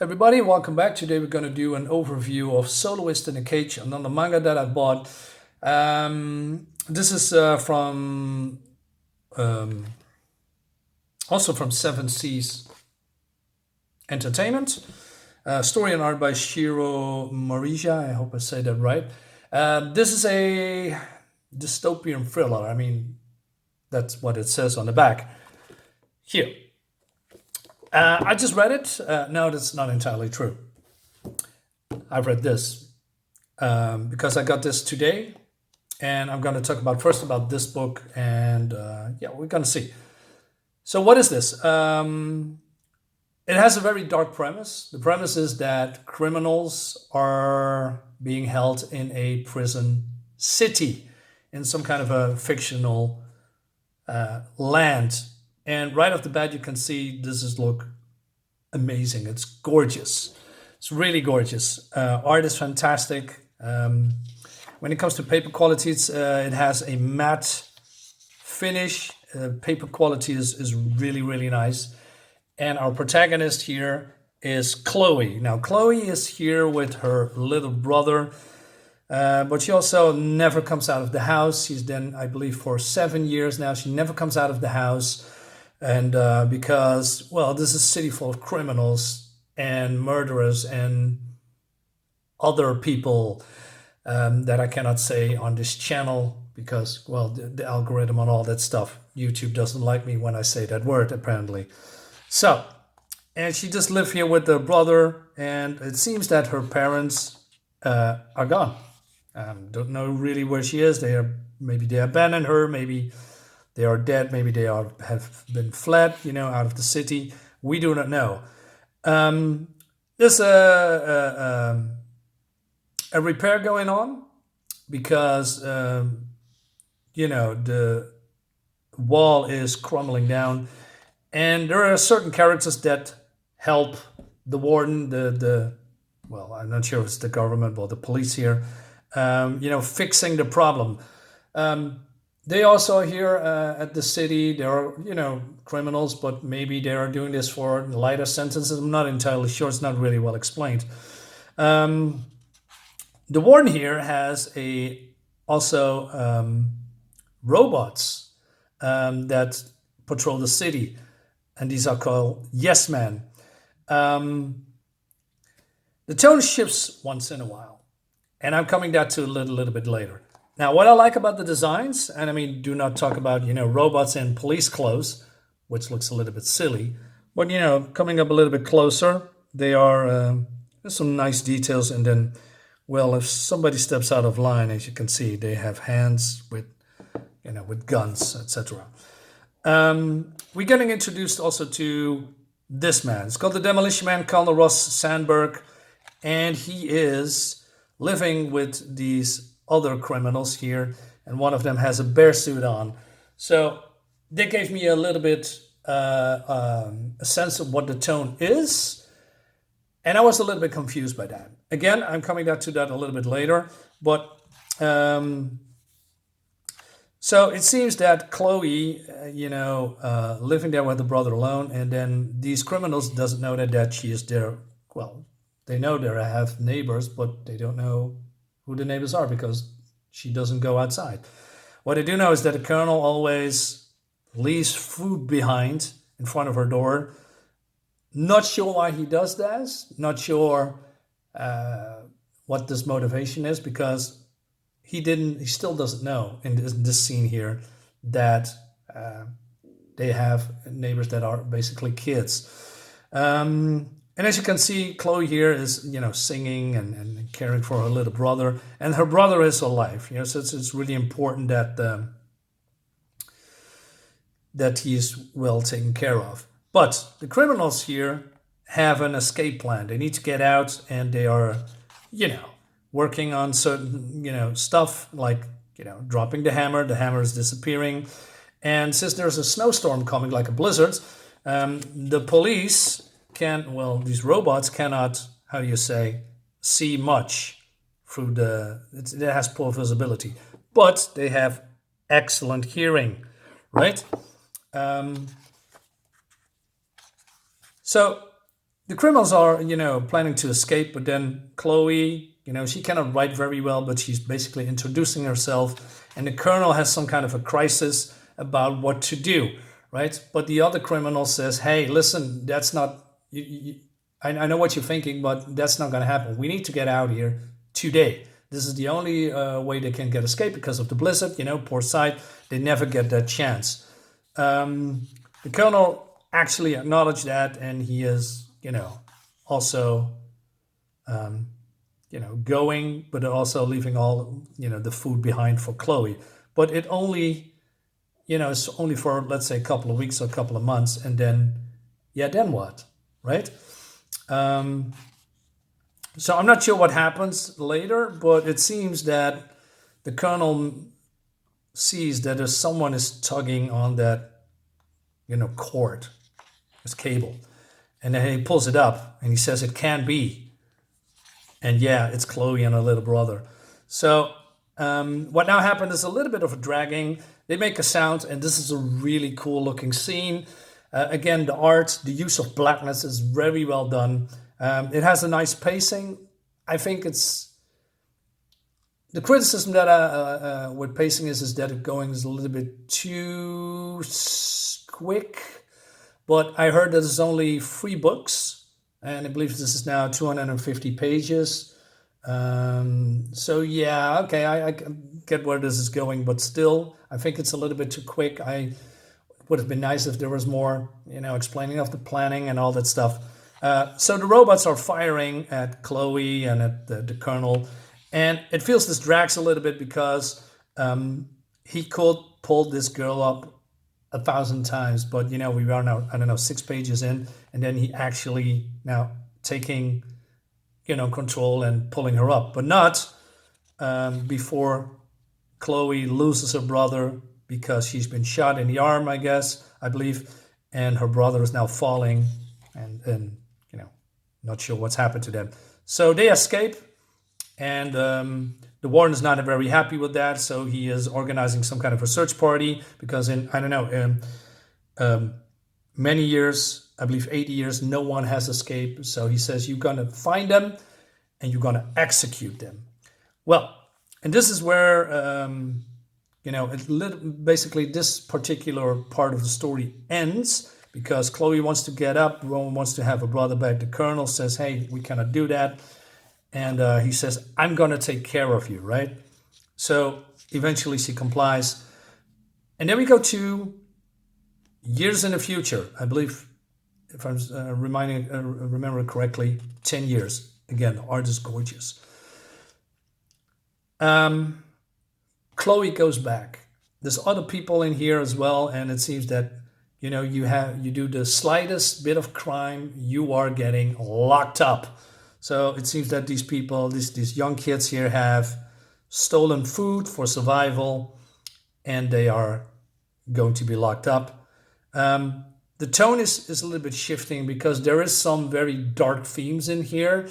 everybody, welcome back. Today we're going to do an overview of Soloist in a Cage, another manga that I bought. This is from also from Seven Seas Entertainment. Story and art by Shiro Morija. I hope I say that right. This is a dystopian thriller. I mean, that's what it says on the back. Here. I just read it. No, that's not entirely true. I've read this because I got this today, and I'm going to talk about first about this book, and yeah, we're going to see. So, what is this? It has a very dark premise. The premise is that criminals are being held in a prison city in some kind of a fictional land. And right off the bat, you can see this is look amazing. It's gorgeous. It's really gorgeous. Art is fantastic. When it comes to paper quality, it has a matte finish. Paper quality is really, really nice. And our protagonist here is Chloe. Now, Chloe is here with her little brother, but she also never comes out of the house. She's been, I believe, for 7 years now. She never comes out of the house. And because, well, this is a city full of criminals and murderers and other people that I cannot say on this channel because, well, the algorithm and all that stuff. YouTube doesn't like me when I say that word, apparently. So, and she just lives here with her brother, and it seems that her parents are gone. Don't know really where she is. Maybe they abandoned her, maybe they are dead. Maybe they have been fled, out of the city. We do not know. There's a repair going on because, the wall is crumbling down. And there are certain characters that help the warden, well, I'm not sure if it's the government or the police here, fixing the problem. They also are here at the city. There are, criminals, but maybe they are doing this for lighter sentences. I'm not entirely sure. It's not really well explained. The warden here has also robots that patrol the city, and these are called Yes Men. The tone shifts once in a while, and I'm coming back to a little bit later. Now, what I like about the designs, and I mean, do not talk about, robots in police clothes, which looks a little bit silly, but, coming up a little bit closer, they are, there's some nice details. And then, well, if somebody steps out of line, as you can see, they have hands with guns, etc. We're getting introduced also to this man. It's called the Demolition Man, Colonel Ross Sandberg, and he is living with these other criminals here, and one of them has a bear suit on. So they gave me a little bit a sense of what the tone is, and I was a little bit confused by that. Again, I'm coming back to that a little bit later, but so it seems that Chloe, living there with the brother alone, and then these criminals doesn't know that she is there. Well, they know they have neighbors, but they don't know who the neighbors are because she doesn't go outside. What I do know is that the colonel always leaves food behind in front of her door. Not sure why he does this. Not sure what this motivation is, because he still doesn't know in this scene here that they have neighbors that are basically kids. And as you can see, Chloe here is, singing and caring for her little brother, and her brother is alive. So it's really important that he is well taken care of. But the criminals here have an escape plan. They need to get out, and they are, working on certain, stuff like, dropping the hammer. The hammer is disappearing, and since there's a snowstorm coming, like a blizzard, the police these robots cannot, see much through it has poor visibility, but they have excellent hearing, right? So the criminals are, planning to escape, but then Chloe, she cannot write very well, but she's basically introducing herself, and the colonel has some kind of a crisis about what to do, right? But the other criminal says, "Hey, listen, that's not. I know what you're thinking, but that's not going to happen. We need to get out here today. This is the only way they can get escape because of the blizzard. Poor side, they never get that chance." The colonel actually acknowledged that, and he is, also, going, but also leaving all, the food behind for Chloe. But it only, it's only for, let's say, a couple of weeks or a couple of months, and then, then what, right? So I'm not sure what happens later, but it seems that the colonel sees that there's someone is tugging on that, cord, this cable, and then he pulls it up and he says it can't be, and it's Chloe and her little brother. So what now happened is a little bit of a dragging. They make a sound, and this is a really cool looking scene. Again, the art, the use of blackness is very well done. It has a nice pacing. I think it's the criticism that with pacing is that it going is a little bit too quick. But I heard that it's only 3 books, and I believe this is now 250 pages. So okay, I get where this is going, but still, I think it's a little bit too quick. I would have been nice if there was more, explaining of the planning and all that stuff. So the robots are firing at Chloe and at the colonel, and it feels this drags a little bit because he could pull this girl up 1,000 times, but we are now, I don't know, 6 pages in, and then he actually now taking control and pulling her up, but not before Chloe loses her brother because she's been shot in the arm, I believe, and her brother is now falling, and not sure what's happened to them. So they escape, and the warden is not very happy with that, so he is organizing some kind of a search party because in, I don't know, many years, I believe 80 years, no one has escaped. So he says, you're going to find them and you're going to execute them. Well, and this is where, basically this particular part of the story ends because Chloe wants to get up, Rowan wants to have her brother back. The colonel says, hey, we cannot do that. And he says, I'm going to take care of you, right? So eventually she complies. And then we go to years in the future. I believe, if I'm remember correctly, 10 years. Again, the art is gorgeous. Chloe goes back. There's other people in here as well, and it seems that you do the slightest bit of crime, you are getting locked up. So it seems that these people, these young kids here, have stolen food for survival, and they are going to be locked up. The tone is a little bit shifting because there is some very dark themes in here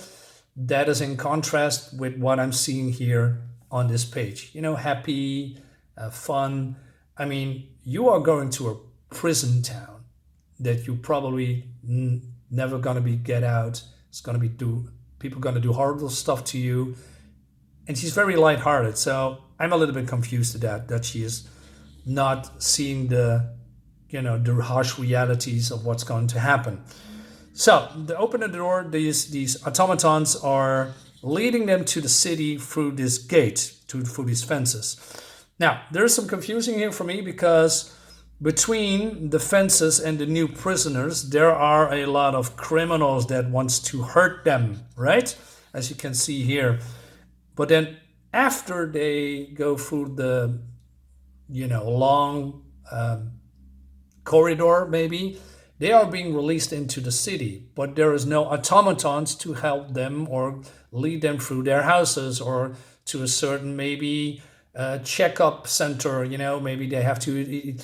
that is in contrast with what I'm seeing here on this page. Happy, fun. I mean, you are going to a prison town that you probably never gonna get out. It's gonna be people gonna do horrible stuff to you, and she's very lighthearted. So I'm a little bit confused at that she is not seeing the harsh realities of what's going to happen. So they open the door. These automatons are leading them to the city through this gate, through these fences. Now there is some confusing here for me because between the fences and the new prisoners, there are a lot of criminals that wants to hurt them, right? As you can see here. But then after they go through the, long corridor, maybe, they are being released into the city. But there is no automatons to help them or lead them through their houses or to a certain maybe checkup center. Maybe they have to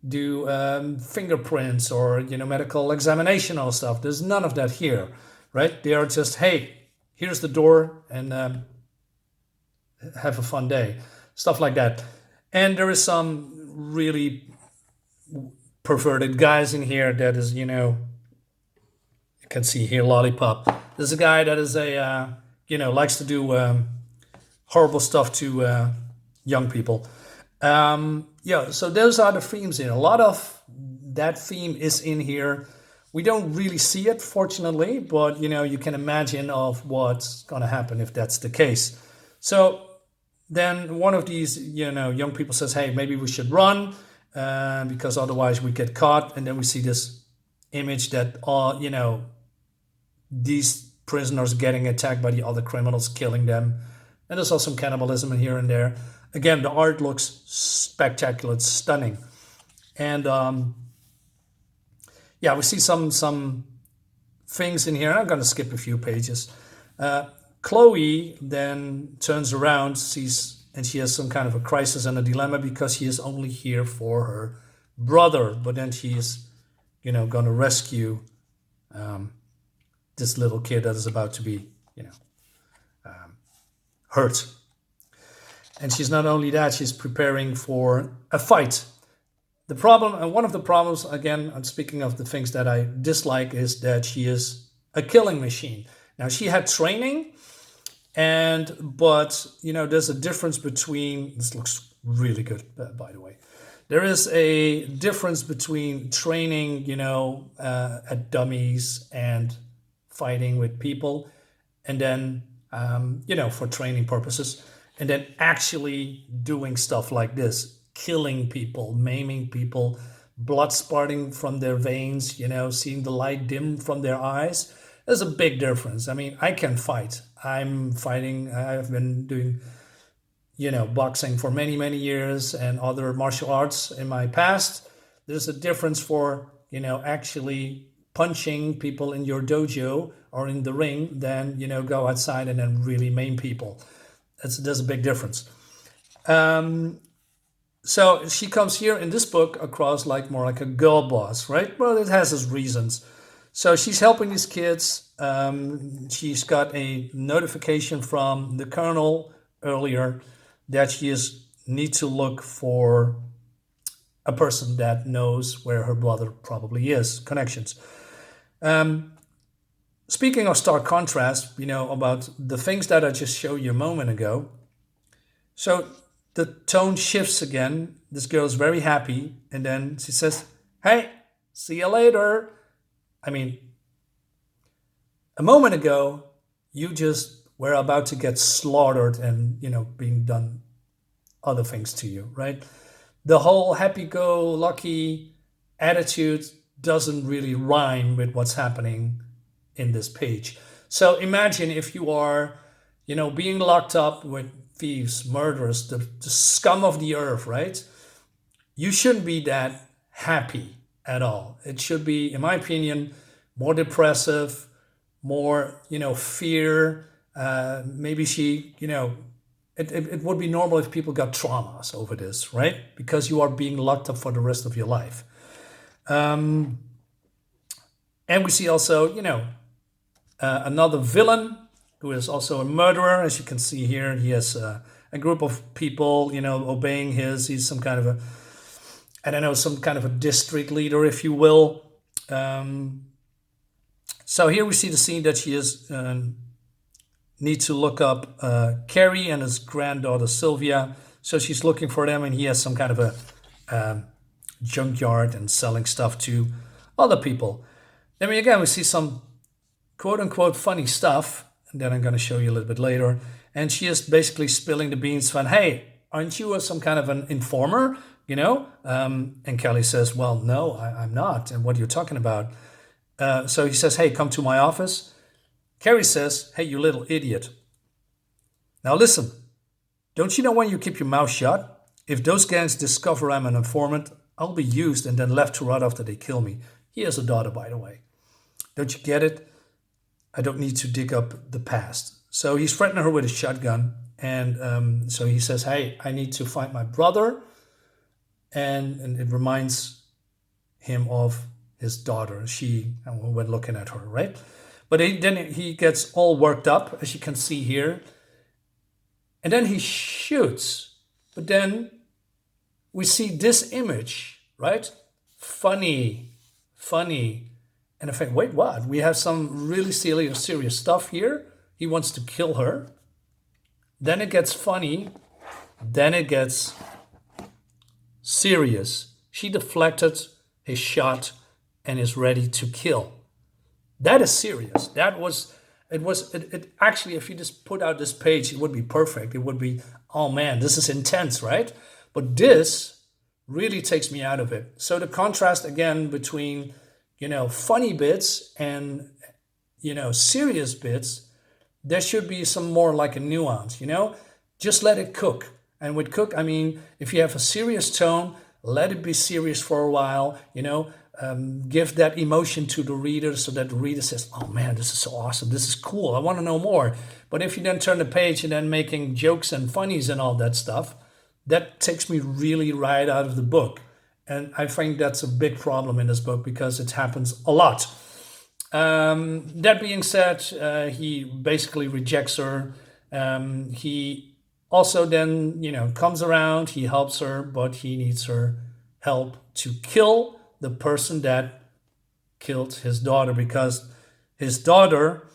do fingerprints or medical examination or stuff. There's none of that here, right? They are just, hey, here's the door, and have a fun day, stuff like that. And there is some really perverted guys in here that is, can see here, Lollipop. There's a guy that is likes to do horrible stuff to young people. Yeah, so those are the themes here. A lot of that theme is in here. We don't really see it, fortunately, but you can imagine of what's going to happen if that's the case. So then one of these, young people says, "Hey, maybe we should run because otherwise we get caught." And then we see this image that these prisoners getting attacked by the other criminals, killing them, and there's also some cannibalism in here and there. Again, the art looks spectacular, it's stunning, and yeah, we see some things in here. I'm going to skip a few pages. Chloe then turns around, sees, and she has some kind of a crisis and a dilemma because she is only here for her brother, but then she is, going to rescue this little kid that is about to be, hurt. And she's not only that, she's preparing for a fight. The problem, and one of the problems, again, I'm speaking of the things that I dislike, is that she is a killing machine. Now, she had training, but there's a difference between, this looks really good, by the way. There is a difference between training, at dummies and fighting with people, and then, for training purposes, and then actually doing stuff like this, killing people, maiming people, blood spurting from their veins, seeing the light dim from their eyes. There's a big difference. I mean, I can fight. I'm fighting. I've been doing, boxing for many, many years and other martial arts in my past. There's a difference for, actually punching people in your dojo or in the ring than, go outside and then really maim people. There's a big difference. So she comes here in this book across more like a girl boss, right? Well, it has its reasons. So she's helping these kids. She's got a notification from the colonel earlier that she needs to look for a person that knows where her brother probably is, connections. Speaking of stark contrast, about the things that I just showed you a moment ago. So the tone shifts again. This girl's very happy. And then she says, "Hey, see you later." I mean, a moment ago, you just were about to get slaughtered and, being done other things to you, right? The whole happy-go-lucky attitude doesn't really rhyme with what's happening in this page. So imagine if you are, being locked up with thieves, murderers, the scum of the earth, right? You shouldn't be that happy at all. It should be, in my opinion, more depressive, more, fear. Maybe she, it would be normal if people got traumas over this, right? Because you are being locked up for the rest of your life. And we see also, another villain who is also a murderer. As you can see here, he has a group of people, obeying he's some kind of some kind of a district leader, if you will. So here we see the scene that she need to look up Carrie and his granddaughter Sylvia. So she's looking for them, and he has some kind of a junkyard and selling stuff to other people. Then we see some quote-unquote funny stuff, and then I'm going to show you a little bit later. And she is basically spilling the beans from, "Hey, aren't you some kind of an informer, And Kelly says, "Well, no, I'm not. And what are you talking about?" So he says, "Hey, come to my office." Carrie says, "Hey, you little idiot. Now listen, don't you know when you keep your mouth shut? If those gangs discover I'm an informant, I'll be used and then left to rot after they kill me." He has a daughter, by the way. Don't you get it? I don't need to dig up the past. So he's threatening her with a shotgun. And so he says, "Hey, I need to find my brother." And it reminds him of his daughter. When looking at her, right? But then he gets all worked up, as you can see here. And then he shoots. But then we see this image, right? Funny. And I think, wait, what? We have some really silly, serious stuff here. He wants to kill her. Then it gets funny. Then it gets serious. She deflected his shot and is ready to kill. That is serious. It actually, if you just put out this page, it would be perfect. It would be, oh man, this is intense, right? But this really takes me out of it. So the contrast again between, funny bits and, serious bits, there should be some more like a nuance, just let it cook. And with cook, I mean, if you have a serious tone, let it be serious for a while, give that emotion to the reader so that the reader says, oh man, this is so awesome. This is cool. I want to know more. But if you then turn the page and then making jokes and funnies and all that stuff, that takes me really right out of the book. And I think that's a big problem in this book because it happens a lot. That being said, he basically rejects her. He also then, comes around, he helps her, but he needs her help to kill the person that killed his daughter because his daughter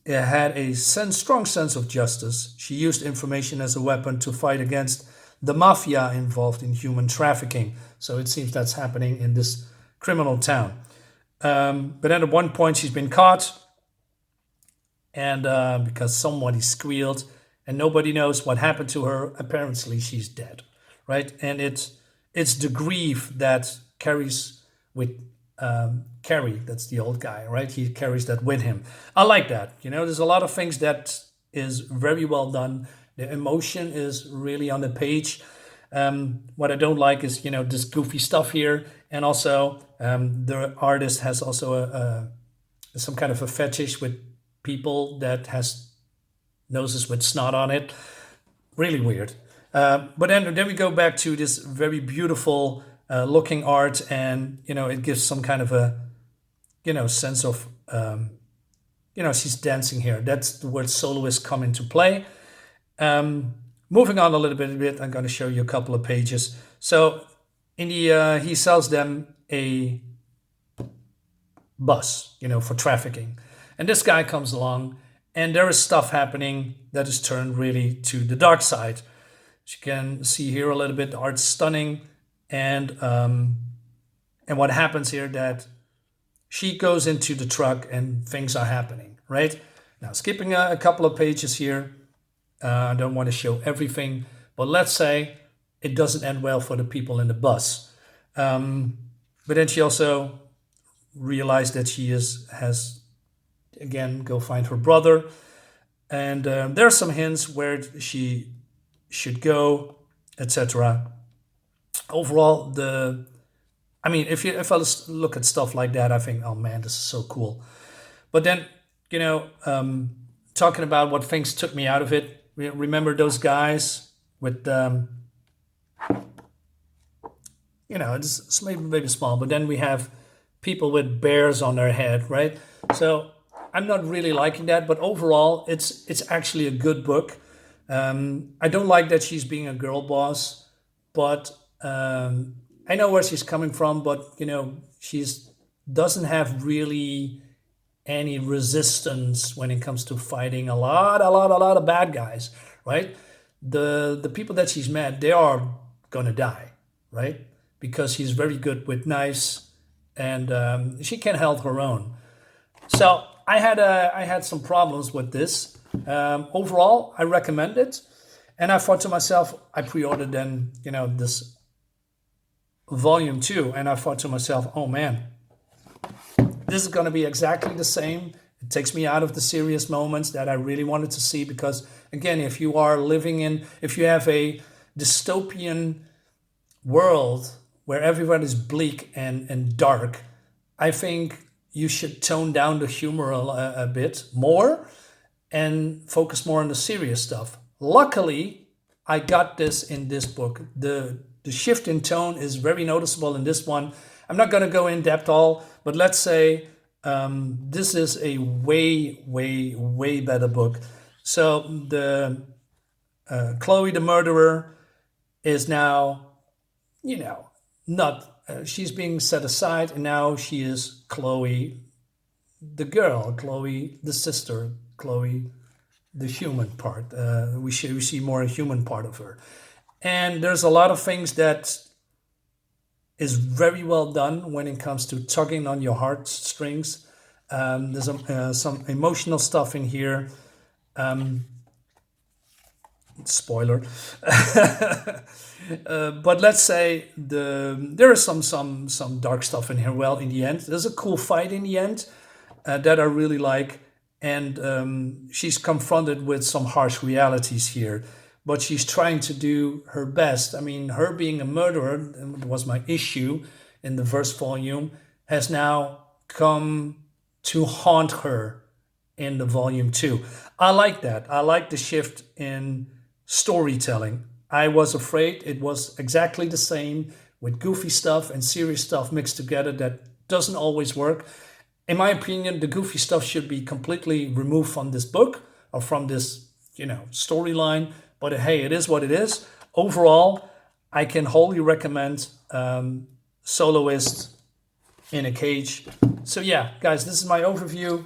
had a strong sense of justice. She used information as a weapon to fight against the mafia involved in human trafficking. So it seems that's happening in this criminal town. But then at one point she's been caught and because somebody squealed and nobody knows what happened to her. Apparently she's dead, right? And it's the grief that carries with Carrie, that's the old guy, right? He carries that with him. I like that. There's a lot of things that is very well done. The emotion is really on the page. What I don't like is, this goofy stuff here. And also the artist has also some kind of a fetish with people that has noses with snot on it. Really weird. But then we go back to this very beautiful looking art, and it gives some kind of a sense of she's dancing here. That's the word soloist come into play. Moving on a little bit, I'm going to show you a couple of pages. So in the he sells them a bus, for trafficking, and this guy comes along, and there is stuff happening that is turned really to the dark side. As you can see here a little bit, the art's stunning. And what happens here that she goes into the truck and things are happening, right? Now, skipping a couple of pages here. I don't want to show everything, but let's say it doesn't end well for the people in the bus. But then she also realized that she has again, go find her brother. And there are some hints where she should go, etc. Overall, if I look at stuff like that, I think, oh man, this is so cool. But then, talking about what things took me out of it. Remember those guys with, it's maybe small, but then we have people with bears on their head, right? So I'm not really liking that, but overall, it's actually a good book. I don't like that she's being a girl boss, but I know where she's coming from, but she's doesn't have really any resistance when it comes to fighting a lot of bad guys, right? The people that she's met, they are gonna die, right? Because she's very good with knives, and she can hold her own. So I had some problems with this. Overall, I recommend it, and I thought to myself, I pre-ordered then this volume 2, and I thought to myself, oh man, this is going to be exactly the same. It takes me out of the serious moments that I really wanted to see, because again, if you have a dystopian world where everyone is bleak and dark, I think you should tone down the humor a bit more and focus more on the serious stuff. Luckily, I got this in this book. The shift in tone is very noticeable in this one. I'm not going to go in depth all, but let's say this is a way better book. So the Chloe the murderer is now, not she's being set aside, and now she is Chloe, the girl, Chloe, the sister, Chloe, the human part. We see more a human part of her, and there's a lot of things that is very well done when it comes to tugging on your heartstrings. There's some emotional stuff in here. Spoiler. But let's say there is some dark stuff in here. Well, in the end, there's a cool fight in the end that I really like, and she's confronted with some harsh realities here, but she's trying to do her best. I mean, her being a murderer was my issue in the first volume, has now come to haunt her in the volume 2. I like that. I like the shift in storytelling. I was afraid it was exactly the same with goofy stuff and serious stuff mixed together. That doesn't always work. In my opinion, the goofy stuff should be completely removed from this book or from this, storyline. But hey, it is what it is. Overall, I can wholly recommend Soloist in a Cage. So yeah, guys, this is my overview.